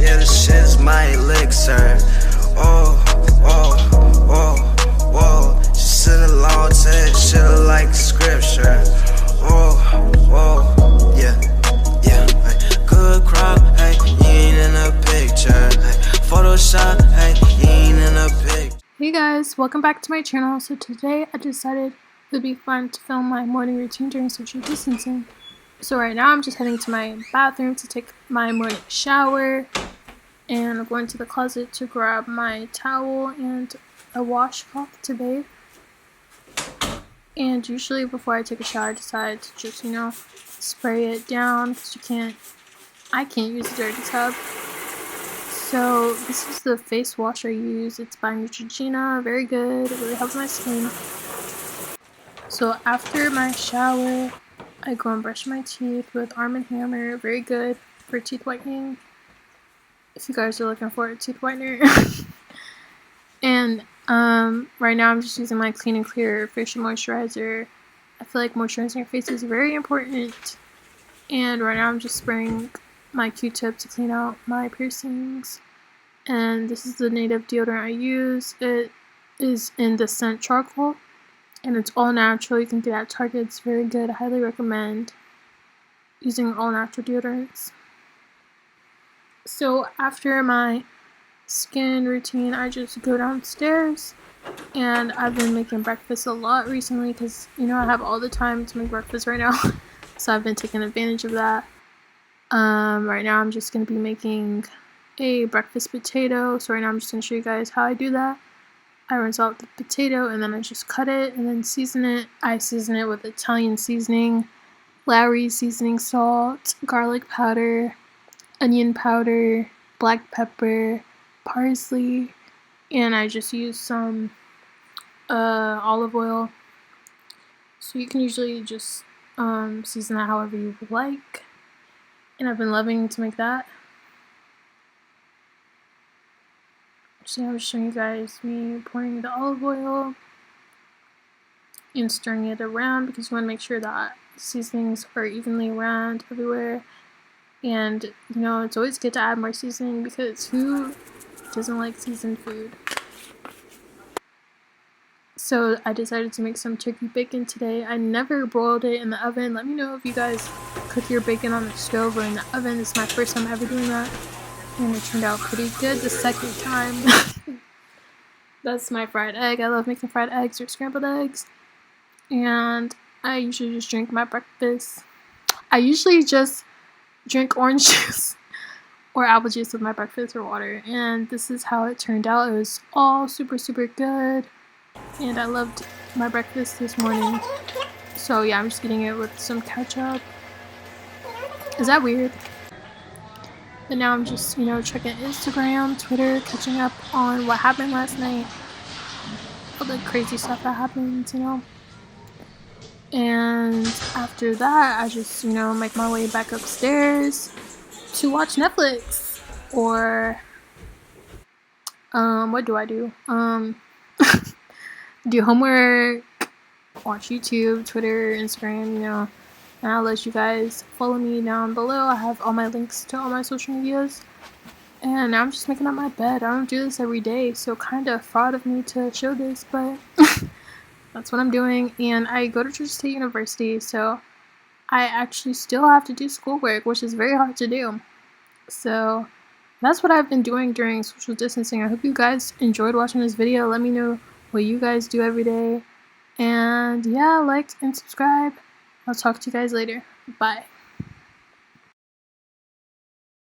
yeah, this shit is my elixir. Oh, oh, oh, oh. She sit alone, say shit like scripture. Oh, oh, yeah, yeah. Hey, good crop, hey, you ain't in a picture. Hey, Photoshop, hey, you ain't in a picture. Hey guys, welcome back to my channel. So today I decided it would be fun to film my morning routine during social distancing. So right now I'm just heading to my bathroom to take my morning shower, and I'm going to the closet to grab my towel and a washcloth to bathe. And usually before I take a shower I decide to just, spray it down because I can't use a dirty tub. So this is the face wash I use. It's by Neutrogena. Very good. It really helps my skin. So after my shower, I go and brush my teeth with Arm & Hammer. Very good for teeth whitening, if you guys are looking for a teeth whitener. And right now I'm just using my Clean and Clear facial moisturizer. I feel like moisturizing your face is very important. And right now I'm just spraying my Q-tip to clean out my piercings. And this is the native deodorant I use. It is in the scent charcoal, and it's all natural. You can get it at Target. It's very good. I highly recommend using all natural deodorants. So after my skin routine, I just go downstairs, and I've been making breakfast a lot recently because I have all the time to make breakfast right now. So I've been taking advantage of that. Right now I'm just going to be making a breakfast potato. So right now I'm just going to show you guys how I do that. I rinse out the potato and then I just cut it and then season it. I season it with Italian seasoning, Lawry's seasoning salt, garlic powder, onion powder, black pepper, parsley, and I just use some olive oil. So you can usually just season that however you like, and I've been loving to make that. So I'm just showing you guys me pouring the olive oil and stirring it around because you want to make sure that seasonings are evenly around everywhere. And it's always good to add more seasoning because who doesn't like seasoned food? So I decided to make some turkey bacon today. I never broiled it in the oven. Let me know if you guys cook your bacon on the stove or in the oven. This is my first time ever doing that, and it turned out pretty good the second time. That's my fried egg. I love making fried eggs or scrambled eggs. And I usually just drink my breakfast. I usually just drink orange juice or apple juice with my breakfast or water. And this is how it turned out. It was all super, super good. And I loved my breakfast this morning. So yeah, I'm just eating it with some ketchup. Is that weird? But now I'm just, checking Instagram, Twitter, catching up on what happened last night. All the crazy stuff that happened, And after that, I just, make my way back upstairs to watch Netflix. Or, what do I do? Do homework, watch YouTube, Twitter, Instagram, and I'll let you guys follow me down below. I have all my links to all my social medias. And now I'm just making up my bed. I don't do this every day, so kind of fraud of me to show this, but that's what I'm doing. And I go to Georgia State University, so I actually still have to do schoolwork, which is very hard to do. So that's what I've been doing during social distancing. I hope you guys enjoyed watching this video. Let me know what you guys do every day. And yeah, like and subscribe. I'll talk to you guys later. Bye.